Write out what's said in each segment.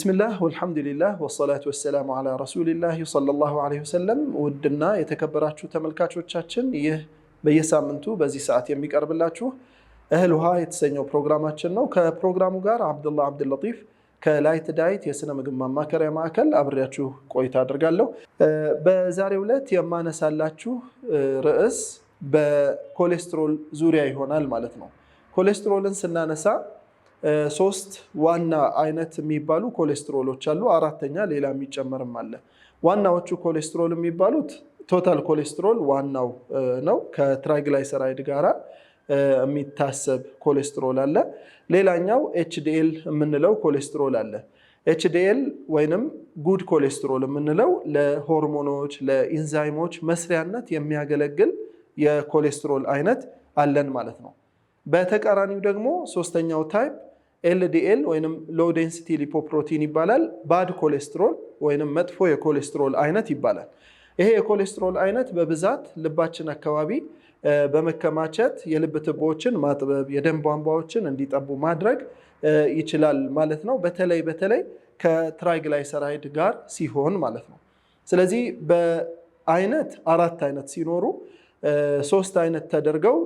بسم الله والحمد لله والصلاة والسلام على رسول الله صلى الله عليه وسلم ودنا يتكبراتشو ተመልካቾቻችን ይህ በየሳምንቱ በዚህ ሰዓት የሚቀርብላችሁ እህል ውሃ የተሰኘው ፕሮግራማችን ነው። ከፕሮግራሙ ጋር አብዱላህ አብዱልለጢፍ ከላይት ዳይት የስነ ምግብ ማማከሪያ ማዕከል አብሬያችሁ ቆይታ አድርጋለሁ። በዛሬው ዕለት የማነሳላችሁ ርዕስ በኮሌስትሮል ዙሪያ ይሆናል ማለት ነው። ኮሌስትሮልን ስናነሳ ሶስት ዋና አይነት የሚባሉ ኮሌስትሮሎች አሉ። አራተኛ ሌላ የሚጨመርም አለ። ዋናዎቹ ኮሌስትሮል የሚባሉት ቶታል ኮሌስትሮል ዋናው ነው። ከትራይግላይሰራይድ ጋራ የሚታሰብ ኮሌስትሮል አለ። ሌላኛው ኤችዲኤል የምንለው ኮሌስትሮል አለ። ኤችዲኤል ወይንም ጉድ ኮሌስትሮል የምንለው ለሆርሞኖች ለኢንዛይሞች መስሪያነት የሚያገለግል የኮሌስትሮል አይነት አለን ማለት ነው። በተቃራኒው ደግሞ ሶስተኛው ታይፕ ኤልዲኤል ወይንም ሎው ዴንሲቲ ሊፖፕሮቲን ይባላል። ባድ ኮሌስትሮል ወይንም መጥፎ የኮሌስትሮል አይነት ይባላል። ይሄ የኮሌስትሮል አይነት በብዛት ልባችን አካባቢ በመከማቸት የልብ ትቦዎችን ማጥበብ፣ የደም ቧንቧዎችን እንዲጠቡ ማድረግ ይችላል ማለት ነው። በተለይ ከትራይግላይሰራይድ ጋር ሲሆን ማለት ነው። ስለዚህ በአይነት አራት አይነት ሲኖሩ ሶስት አይነት ተደርገው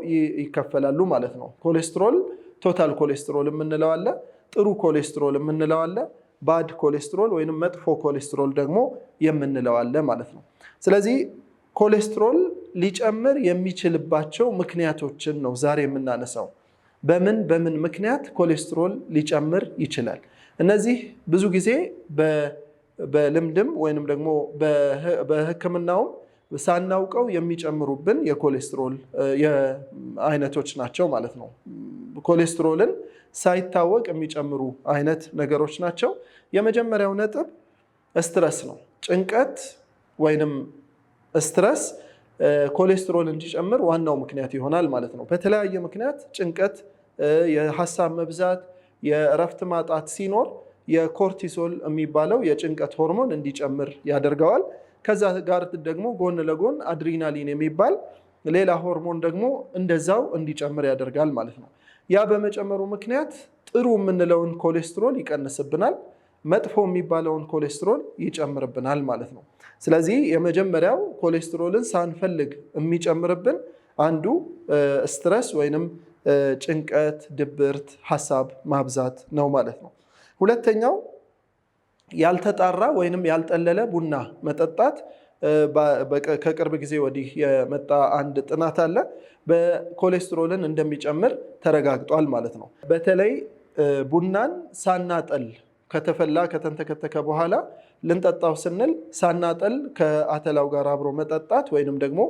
ይከፈላሉ ማለት ነው። ኮሌስትሮል ቶታል ኮሌስትሮል የምንለው አለ፣ ጥሩ ኮሌስትሮል የምንለው አለ፣ ባድ ኮሌስትሮል ወይንም መጥፎ ኮሌስትሮል ደግሞ የምንለው አለ ማለት ነው። ስለዚህ ኮሌስትሮል ሊጨምር የሚችልባቸው ምክንያቶችን ነው ዛሬ የምናነሳው። በምን ምክንያት ኮሌስትሮል ሊጨምር ይችላል? እነዚህ ብዙ ጊዜ በልምድም ወይንም ደግሞ በሕክምናውም ሳናውቀው የሚጨምሩብን የኮሌስትሮል አይነቶች ናቸው ማለት ነው። ኮሌስትሮልን ሳይታወቅ የሚጨምሩ አይነት ነገሮች ናቸው። የመጀመሪያው ነጥብ ስትረስ ነው። ጭንቀት ወይንም ስትረስ ኮሌስትሮል እንዲጨምር ዋናው ምክንያት ይሆናል ማለት ነው። በተለያየ ምክንያት ጭንቀት፣ የሀሳብ መብዛት፣ የእረፍት ማጣት ሲኖር የኮርቲሶል የሚባለው የጭንቀት ሆርሞን እንዲጨምር ያደርገዋል። ከዛ ጋር ደግሞ ጎን ለጎን አድሪናሊን የሚባል ሌላ ሆርሞን ደግሞ እንደዛው እንዲጨምር ያደርጋል ማለት ነው። ያ በመጨመሩ ምክንያት ጥሩ የምንለውን ኮሌስትሮል ይቀንስብናል፣ መጥፎ የሚባለውን ኮሌስትሮል ይጨምርብናል ማለት ነው። ስለዚህ የመጀመሪያው ኮሌስትሮልን ሳንፈልግ የሚጨምርብን አንዱ ስትረስ ወይንም ጭንቀት፣ ድብርት፣ ሀሳብ ማብዛት ነው ማለት ነው። ሁለተኛው ያልተጣራ ወይንም ያልጠለለ ቡና መጠጣት ከቅርብ ጊዜ ወዲህ የመጣ አንድ ጥናት አለ። በኮሌስትሮልን እንደሚጨምር ተረጋግጧል ማለት ነው። በተለይ ቡናን ሳናጠል ከተፈላ ከተንተከተከ በኋላ ልንጠጣው ስንል ሳናጠል ከአተላው ጋር አብሮ መጠጣት ወይንም ደግሞ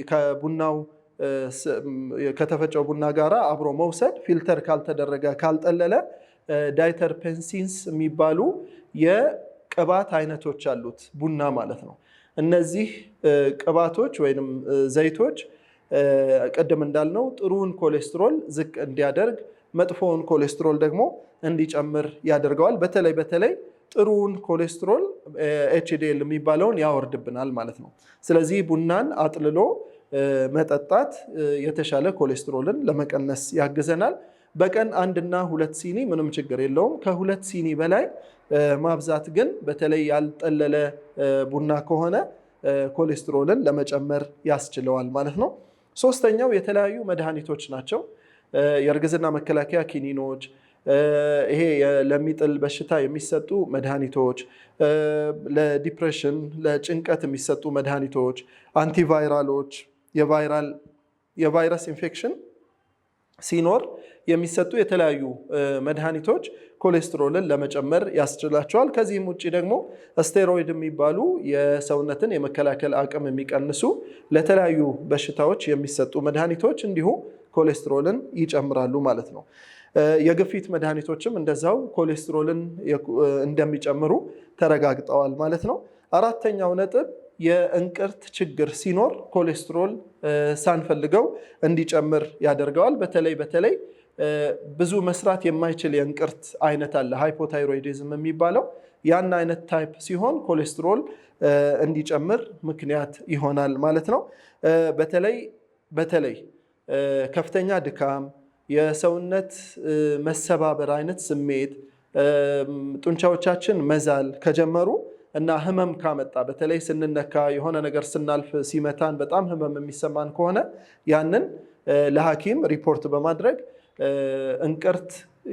ከቡናው ከተፈጨው ቡና ጋር አብሮ መውሰድ ፊልተር ካልተደረገ ካልጠለለ ዳይተርፔንሲንስ የሚባሉ የቅባት አይነቶች አሉት ቡና ማለት ነው። እነዚህ ቅባቶች ወይንም ዘይቶች ቅድም እንዳልነው ጥሩውን ኮሌስትሮል ዝቅ እንዲያደርግ፣ መጥፎውን ኮሌስትሮል ደግሞ እንዲጨምር ያደርገዋል። በተለይ ጥሩውን ኮሌስትሮል ኤችዲኤል የሚባለውን ያወርድብናል ማለት ነው። ስለዚህ ቡናን አጥልሎ መጠጣት የተሻለ ኮሌስትሮልን ለመቀነስ ያግዘናል። በቀን 1 እና 2 ሲኒ ምንም ችግር የለውም። ከ2 ሲኒ በላይ ማብዛት ግን በተለይ ያልጠለለ ቡና ከሆነ ኮሌስትሮልን ለመጨመር ያስችለዋል ማለት ነው። ሶስተኛው የተለያዩ መድኃኒቶች ናቸው። የእርግዝና መከላከያ ኪኒኖች፣ ይሄ ለሚጥል በሽታ የሚሰጡ መድኃኒቶች፣ ለዲፕሬሽን ለጭንቀት የሚሰጡ መድኃኒቶች፣ አንቲቫይራሎች፣ የቫይረስ ኢንፌክሽን ሲኖር የሚሰጡ የተለያዩ መድኃኒቶች ኮሌስትሮልን ለመጨመር ያስችላቸዋል። ከዚህም ውጭ ደግሞ ስቴሮይድ የሚባሉ የሰውነትን የመከላከል አቅም የሚቀንሱ ለተለያዩ በሽታዎች የሚሰጡ መድኃኒቶች እንዲሁ ኮሌስትሮልን ይጨምራሉ ማለት ነው። የግፊት መድኃኒቶችም እንደዛው ኮሌስትሮልን እንደሚጨምሩ ተረጋግጠዋል ማለት ነው። አራተኛው ነጥብ የእንቅርት ችግር ሲኖር ኮሌስትሮል ሳንፈልገው እንዲጨምር ያደርገዋል። በተለይ ብዙ መስራት የማይችል የእንቅርት አይነት አለ፣ ሃይፖታይሮይዲዝም የሚባለው ያን አይነት ታይፕ ሲሆን ኮሌስትሮል እንዲጨምር ምክንያት ይሆናል ማለት ነው። በተለይ ከፍተኛ ድካም፣ የሰውነት መሰባበር አይነት ስሜት፣ ጡንቻዎቻችን መዛል ከጀመሩ እና ህመም ካመጣ በተለይ ስንነካ የሆነ ነገር ስናልፍ ሲመታን በጣም ህመም የሚሰማን ከሆነ ያንን ለሐኪም ሪፖርት በማድረግ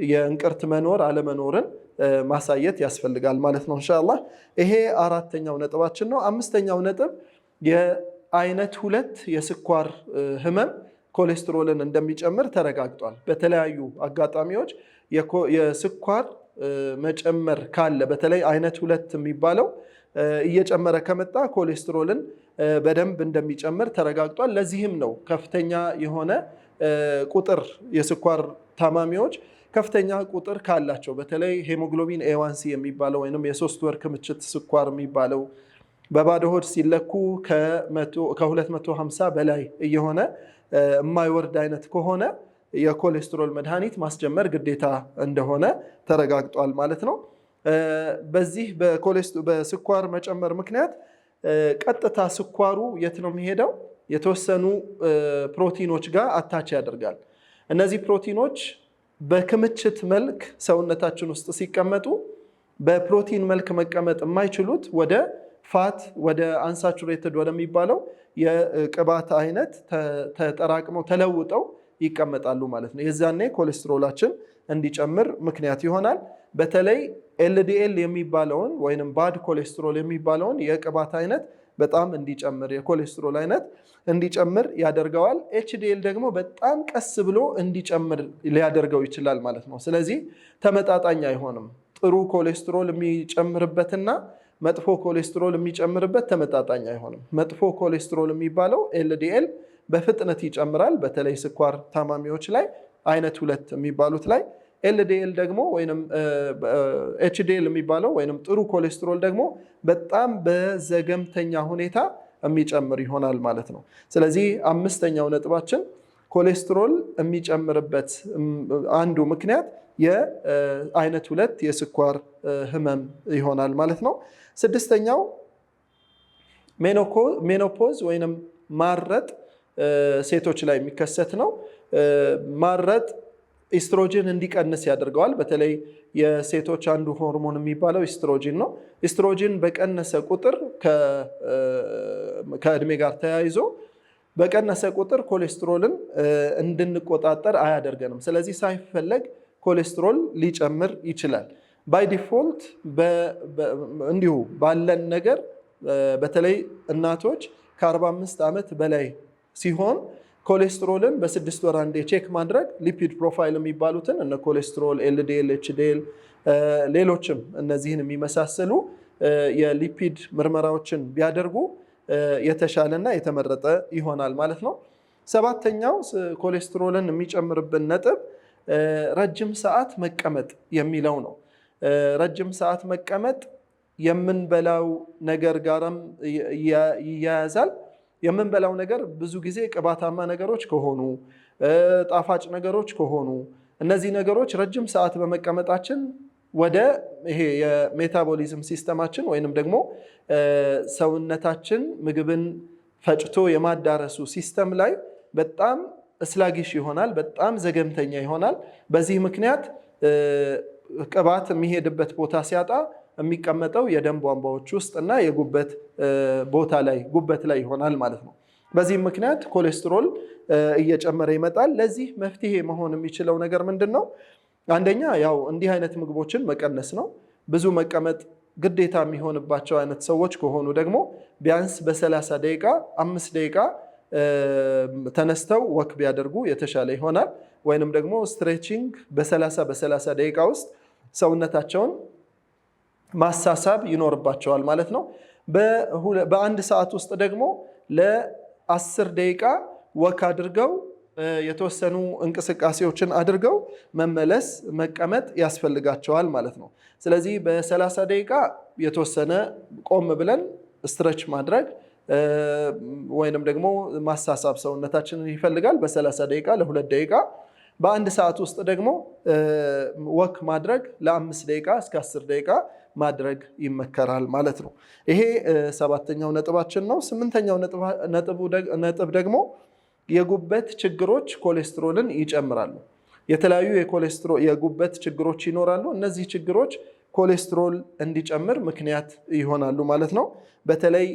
የእንቅርት መኖር አለመኖርን ማሳየት ያስፈልጋል ማለት ነው ኢንሻአላህ። ይሄ አራተኛው ነጥባችን ነው። አምስተኛው ነጥብ የአይነት 2 የስኳር ህመም ኮሌስትሮልን እንደሚጨምር ተረጋግጧል። በተለያዩ አጋጣሚዎች የስኳር መጨመር ካለ በተለይ አይነት 2 የሚባለው እየጨመረ ከመጣ ኮሌስትሮልን በደንብ እንደሚጨምር ተረጋግጧል። ለዚህም ነው ከፍተኛ የሆነ ቁጥር የስኳር ታማሚዎች ከፍተኛ ቁጥር ካላቸው በተለይ ሄሞግሎቢን ኤዋንሲ የሚባለው ወይንም የ3 ወር ክምችት ስኳር የሚባለው በባዶ ሆድ ሲለኩ ከ250 በላይ እየሆነ የማይወርድ አይነት ከሆነ የኮሌስትሮል መድኃኒት ማስጀመር ግዴታ እንደሆነ ተረጋግጧል ማለት ነው። በዚህ በስኳር መጨመር ምክንያት ቀጥታ ስኳሩ የት ነው የሚሄደው? የተወሰኑ ፕሮቲኖች ጋር አታች ያደርጋል። እነዚህ ፕሮቲኖች በክምችት መልክ ሰውነታችን ውስጥ ሲቀመጡ በፕሮቲን መልክ መቀመጥ የማይችሉት ወደ ፋት ወደ አንሳቹሬትድ ወደሚባለው የቅባት አይነት ተጠራቅመው ተለውጠው ይቀመጣሉ ማለት ነው። የዛኔ ኮሌስትሮላችን እንዲጨምር ምክንያት ይሆናል። በተለይ ኤልዲኤል የሚባለውን ወይንም ባድ ኮሌስትሮል የሚባለውን የቅባት አይነት በጣም እንዲጨምር የኮሌስትሮል አይነት እንዲጨምር ያደርገዋል። ኤችዲኤል ደግሞ በጣም ቀስ ብሎ እንዲጨምር ሊያደርገው ይችላል ማለት ነው። ስለዚህ ተመጣጣኝ አይሆንም። ጥሩ ኮሌስትሮል የሚጨምርበትና መጥፎ ኮሌስትሮል የሚጨምርበት ተመጣጣኝ አይሆንም። መጥፎ ኮሌስትሮል የሚባለው ኤልዲኤል በፍጥነት ይጨምራል፣ በተለይ ስኳር ታማሚዎች ላይ አይነት 2 የሚባሉት ላይ። ኤልዲኤል ደግሞ ወይንም ኤችዲኤል የሚባለው ወይንም ጥሩ ኮሌስትሮል ደግሞ በጣም በዘገምተኛ ሁኔታ የሚጨምር ይሆናል ማለት ነው። ስለዚህ አምስተኛው ነጥባችን ኮሌስትሮል የሚጨምርበት አንዱ ምክንያት የአይነት 2 የስኳር ህመም ይሆናል ማለት ነው። ስድስተኛው ሜኖፖዝ ወይንም ማረጥ ሴቶች ላይ የሚከሰት ነው። ማረጥ ኢስትሮጂን እንዲቀንስ ያደርገዋል። በተለይ የሴቶች አንዱ ሆርሞን የሚባለው ኢስትሮጂን ነው። ኢስትሮጂን በቀነሰ ቁጥር ከእድሜ ጋር ተያይዞ በቀነሰ ቁጥር ኮሌስትሮልን እንድንቆጣጠር አያደርገንም። ስለዚህ ሳይፈለግ ኮሌስትሮል ሊጨምር ይችላል። ባይ ዲፎልት እንዲሁ ባለን ነገር በተለይ እናቶች ከ45 ዓመት በላይ ሲሆን ኮሌስትሮልን በ6 ወር አንዴ ቼክ ማድረግ ሊፒድ ፕሮፋይል የሚባሉትን እነ ኮሌስትሮል፣ ኤልዲኤል፣ ኤችዲኤል ሌሎችም እነዚህን የሚመሳሰሉ የሊፒድ ምርመራዎችን ቢያደርጉ የተሻለና የተመረጠ ይሆናል ማለት ነው። ሰባተኛው ኮሌስትሮልን የሚጨምርብን ነጥብ ረጅም ሰዓት መቀመጥ የሚለው ነው። ረጅም ሰዓት መቀመጥ የምንበላው ነገር ጋርም ይያያዛል። የምንበላው ነገር ብዙ ጊዜ ቅባታማ ነገሮች ከሆኑ ጣፋጭ ነገሮች ከሆኑ እነዚህ ነገሮች ረጅም ሰዓት በመቀመጣችን ወደ ይሄ የሜታቦሊዝም ሲስተማችን ወይንም ደግሞ ሰውነታችን ምግብን ፈጭቶ የማዳረሱ ሲስተም ላይ በጣም እስላጊሽ ይሆናል፣ በጣም ዘገምተኛ ይሆናል። በዚህ ምክንያት ቅባት የሚሄድበት ቦታ ሲያጣ የሚቀመጠው የደም ቧንቧዎች ውስጥ እና የጉበት ቦታ ላይ ጉበት ላይ ይሆናል ማለት ነው። በዚህ ምክንያት ኮሌስትሮል እየጨመረ ይመጣል። ለዚህ መፍትሄ መሆን የሚችለው ነገር ምንድን ነው? አንደኛ ያው እንዲህ አይነት ምግቦችን መቀነስ ነው። ብዙ መቀመጥ ግዴታ የሚሆንባቸው አይነት ሰዎች ከሆኑ ደግሞ ቢያንስ በ30 ደቂቃ 5 ደቂቃ ተነስተው ወክ ቢያደርጉ የተሻለ ይሆናል። ወይንም ደግሞ ስትሬቺንግ በ30 ደቂቃ ውስጥ ሰውነታቸውን ማሳሳብ ይኖርባቸዋል ማለት ነው። በአንድ ሰዓት ውስጥ ደግሞ ለ10 ደቂቃ ወክ አድርገው የተወሰኑ እንቅስቃሴዎችን አድርገው መመለስ መቀመጥ ያስፈልጋቸዋል ማለት ነው። ስለዚህ በ30 ደቂቃ የተወሰነ ቆም ብለን ስትረች ማድረግ ወይንም ደግሞ ማሳሳብ ሰውነታችንን ይፈልጋል። በ30 ደቂቃ ለ2 ደቂቃ በአንድ ሰዓት ውስጥ ደግሞ ወክ ማድረግ ለ5 ደቂቃ እስከ 10 ደቂቃ ማድረግ ይመከራል ማለት ነው። ይሄ ሰባተኛው ነጥባችን ነው። ስምንተኛው ነጥብ ደግሞ የጉበት ችግሮች ኮሌስትሮልን ይጨምራሉ። የተለያዩ የጉበት ችግሮች ይኖራሉ። እነዚህ ችግሮች ኮሌስትሮል እንዲጨምር ምክንያት ይሆናሉ ማለት ነው። በተለይ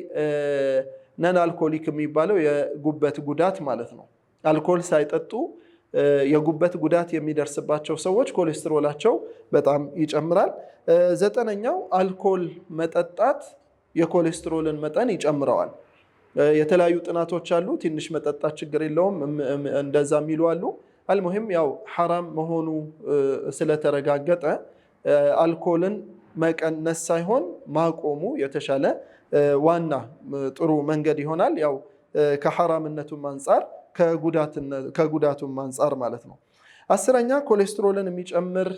ነን አልኮሊክ የሚባለው የጉበት ጉዳት ማለት ነው። አልኮል ሳይጠጡ የጉበት ጉዳት የሚደርስባቸው ሰዎች ኮሌስትሮላቸው በጣም ይጨምራል። 9ኛው አልኮል መጠጣት የኮሌስትሮልን መጠን ይጨምረዋል። የተለያዩ ጥናቶች አሉ። ትንሽ መጠጣት ችግር የለውም እንደዛ የሚሉ አሉ። አልሙሂም ያው ሐራም መሆኑ ስለተረጋገጠ አልኮልን መቀነስ ሳይሆን ማቆሙ የተሻለ ዋና ጥሩ መንገድ ይሆናል። ያው ከሐራምነቱም አንፃር ከጉዳቱም አንፃር ማለት ነው። 10ኛ ኮሌስትሮልን የሚጨምር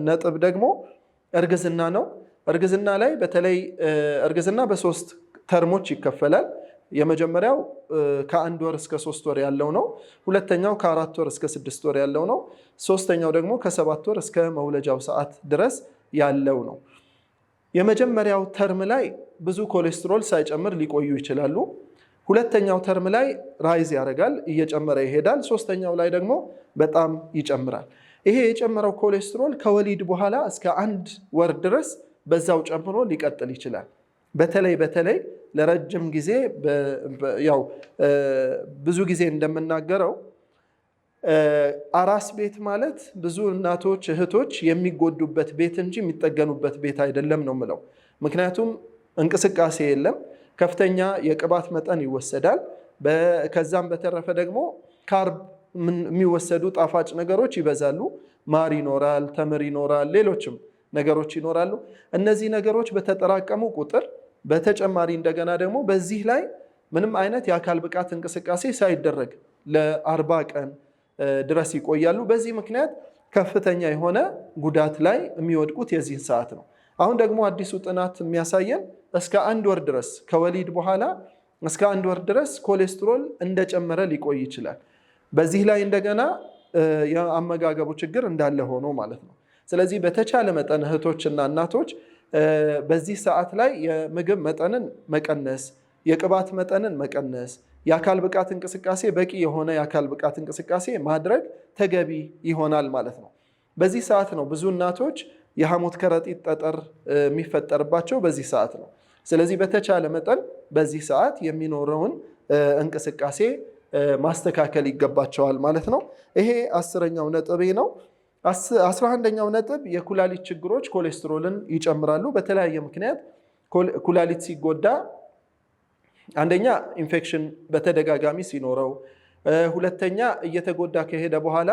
ነጥብ ደግሞ እርግዝና ነው። እርግዝና ላይ በተለይ እርግዝና በ3 ተርሞች ይከፈላል። የመጀመሪያው ከ1 ወር እስከ 3 ወር ያለው ነው። ሁለተኛው ከ4 ወር እስከ 6 ወር ያለው ነው። ሶስተኛው ደግሞ ከ7 ወር እስከ መውለጃው ሰዓት ድረስ ያለው ነው። የመጀመሪያው ተርም ላይ ብዙ ኮሌስትሮል ሳይጨምር ሊቆዩ ይችላሉ። ሁለተኛው ተርም ላይ ራይዝ ያደርጋል፣ እየጨመረ ይሄዳል። ሶስተኛው ላይ ደግሞ በጣም ይጨምራል። ይሄ የጨመረው ኮሌስትሮል ከወሊድ በኋላ እስከ 1 ወር ድረስ በዛው ጨምሮ ሊቀጥል ይችላል። በተለይ ለረጅም ጊዜ ያው ብዙ ጊዜ እንደምናገረው አራስ ቤት ማለት ብዙ እናቶች እህቶች የሚጎዱበት ቤት እንጂ የሚጠገኑበት ቤት አይደለም ነው የምለው። ምክንያቱም እንቅስቃሴ የለም፣ ከፍተኛ የቅባት መጠን ይወሰዳል። ከዛም በተረፈ ደግሞ ካርብ የሚወሰዱ ጣፋጭ ነገሮች ይበዛሉ። ማር ይኖራል፣ ተምር ይኖራል፣ ሌሎችም ነገሮች ይኖራሉ። እነዚህ ነገሮች በተጠራቀሙ ቁጥር በተጨማሪ እንደገና ደግሞ በዚህ ላይ ምንም አይነት የአካል ብቃት እንቅስቃሴ ሳይደረግ ለ40 ቀን ድረስ ይቆያሉ። በዚህ ምክንያት ከፍተኛ የሆነ ጉዳት ላይ የሚወድቁት የዚህን ሰዓት ነው። አሁን ደግሞ አዲሱ ጥናት የሚያሳየን እስከ 1 ወር ድረስ ከወሊድ በኋላ እስከ 1 ወር ድረስ ኮሌስትሮል እንደጨመረ ሊቆይ ይችላል። በዚህ ላይ እንደገና የአመጋገቡ ችግር እንዳለ ሆኖ ማለት ነው። ስለዚህ በተቻለ መጠን እህቶችና እናቶች በዚህ ሰዓት ላይ የምግብ መጠንን መቀነስ፣ የቅባት መጠንን መቀነስ፣ የአካል ብቃት እንቅስቃሴ በቂ የሆነ የአካል ብቃት እንቅስቃሴ ማድረግ ተገቢ ይሆናል ማለት ነው። በዚህ ሰዓት ነው ብዙ እናቶች የሐሞት ከረጢት ጠጠር የሚፈጠርባቸው በዚህ ሰዓት ነው። ስለዚህ በተቻለ መጠን በዚህ ሰዓት የሚኖረውን እንቅስቃሴ ማስተካከል ይገባቸዋል ማለት ነው። ይሄ 10ኛው ነጥቤ ነው። 11ኛው ነጥብ የኩላሊት ችግሮች ኮሌስትሮልን ይጨምራሉ። በተለያየ ምክንያት ኩላሊት ሲጎዳ አንደኛ ኢንፌክሽን በተደጋጋሚ ሲኖረው፣ ሁለተኛ እየተጎዳ ከሄደ በኋላ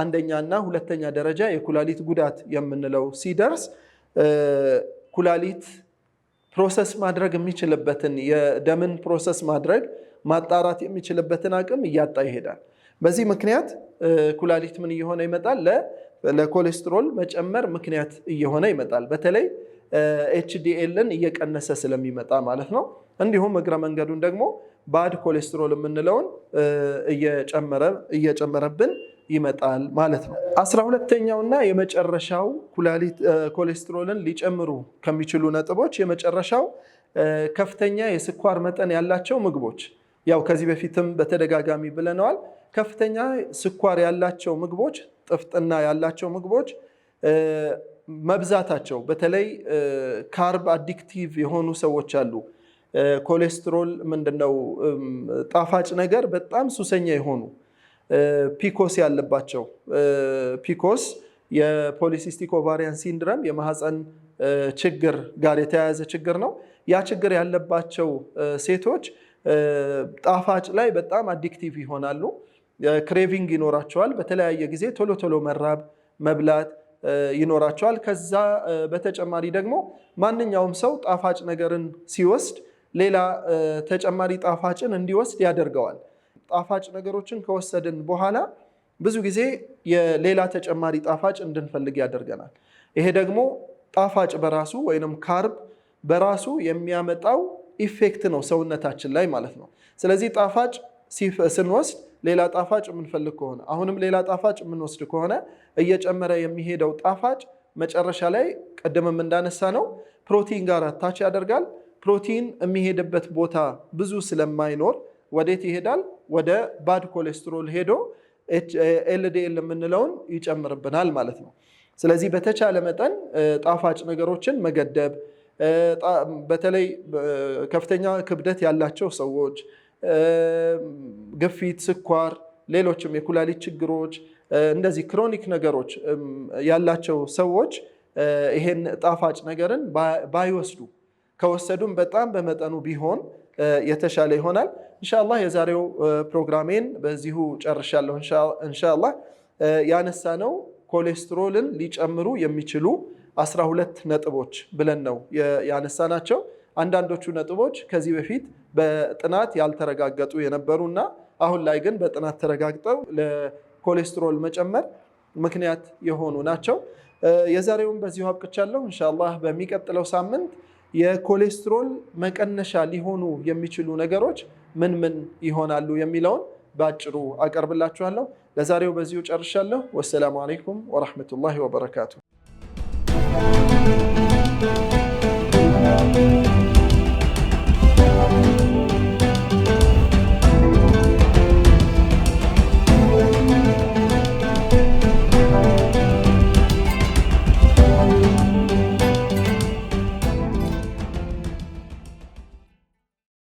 አንደኛና ሁለተኛ ደረጃ የኩላሊት ጉዳት የምንለው ሲደርስ ኩላሊት ፕሮሰስ ማድረግ የሚችልበትን የደምን ፕሮሰስ ማድረግ ማጣራት የሚችልበትን አቅም እያጣ ይሄዳል። በዚህ ምክንያት ኩላሊት ምን እየሆነ ይመጣል? ለኮሌስትሮል መጨመር ምክንያት እየሆነ ይመጣል። በተለይ ኤችዲኤልን እየቀነሰ ስለሚመጣ ማለት ነው። እንዲሁም እግረ መንገዱን ደግሞ ባድ ኮሌስትሮል የምንለውን እየጨመረብን ይመጣል ማለት ነው። 12ኛውና የመጨረሻው ኮሌስትሮልን ሊጨምሩ ከሚችሉ ነጥቦች የመጨረሻው ከፍተኛ የስኳር መጠን ያላቸው ምግቦች። ያው ከዚህ በፊትም በተደጋጋሚ ብለነዋል። ከፍተኛ ስኳር ያላቸው ምግቦች፣ ጥፍጥና ያላቸው ምግቦች መብዛታቸው፣ በተለይ ካርብ አዲክቲቭ የሆኑ ሰዎች አሉ። ኮሌስትሮል ምንድነው? ጣፋጭ ነገር በጣም ሱሰኛ የሆኑ ፒኮስ ያለባቸው። ፒኮስ የፖሊሲስቲክ ኦቫሪያን ሲንድረም የማህፀን ችግር ጋር የተያያዘ ችግር ነው። ያ ችግር ያለባቸው ሴቶች ጣፋጭ ላይ በጣም አዲክቲቭ ይሆናሉ። ክሬቪንግ ይኖራቸዋል። በተለያየ ጊዜ ቶሎ ቶሎ መራብ መብላት ይኖራቸዋል። ከዛ በተጨማሪ ደግሞ ማንኛውም ሰው ጣፋጭ ነገርን ሲወስድ ሌላ ተጨማሪ ጣፋጭን እንዲወስድ ያደርገዋል። ጣፋጭ ነገሮችን ከወሰድን በኋላ ብዙ ጊዜ የሌላ ተጨማሪ ጣፋጭ እንድንፈልግ ያደርገናል። ይሄ ደግሞ ጣፋጭ በራሱ ወይንም ካርብ በራሱ የሚያመጣው ኢፌክት ነው ሰውነታችን ላይ ማለት ነው። ስለዚህ ጣፋጭ ስንወስድ ሌላ ጣፋጭ የምንፈልግ ከሆነ አሁንም ሌላ ጣፋጭ የምንወስድ ከሆነ እየጨመረ የሚሄደው ጣፋጭ መጨረሻ ላይ ቀደምም እንዳነሳ ነው ፕሮቲን ጋር አታች ያደርጋል። ፕሮቲን የሚሄድበት ቦታ ብዙ ስለማይኖር ወዴት ይሄዳል? ወደ ባድ ኮሌስትሮል ሄዶ ኤልዲኤል የምንለውን ይጨምርብናል ማለት ነው። ስለዚህ በተቻለ መጠን ጣፋጭ ነገሮችን መገደብ፣ በተለይ ከፍተኛ ክብደት ያላቸው ሰዎች፣ ግፊት፣ ስኳር፣ ሌሎችም የኩላሊት ችግሮች እንደዚህ ክሮኒክ ነገሮች ያላቸው ሰዎች ይሄን ጣፋጭ ነገርን ባይወስዱ፣ ከወሰዱም በጣም በመጠኑ ቢሆን የተሻለ ይሆናል። ኢንሻአላህ የዛሬው ፕሮግራሜን በዚሁ ጨርሻለሁ። ኢንሻአላህ ያነሳነው ኮሌስትሮልን ሊጨምሩ የሚችሉ 12 ነጥቦች ብለን ነው ያነሳናቸው። አንዳንዶቹ ነጥቦች ከዚህ በፊት በጥናት ያልተረጋገጡ የነበሩና አሁን ላይ ግን በጥናት ተረጋግጠው ለኮሌስትሮል መጨመር ምክንያት የሆኑ ናቸው። የዛሬውን በዚሁ አብቅቻለሁ። ኢንሻአላህ በሚቀጥለው ሳምንት የኮሌስትሮል መቀነሻ ሊሆኑ የሚችሉ ነገሮች ምን ምን ይሆናሉ የሚለውን ባጭሩ አቀርብላችኋለሁ። ለዛሬው በዚሁ ጨርሻለሁ። ወሰላሙ አለይኩም ወራህመቱላሂ ወበረካቱሁ።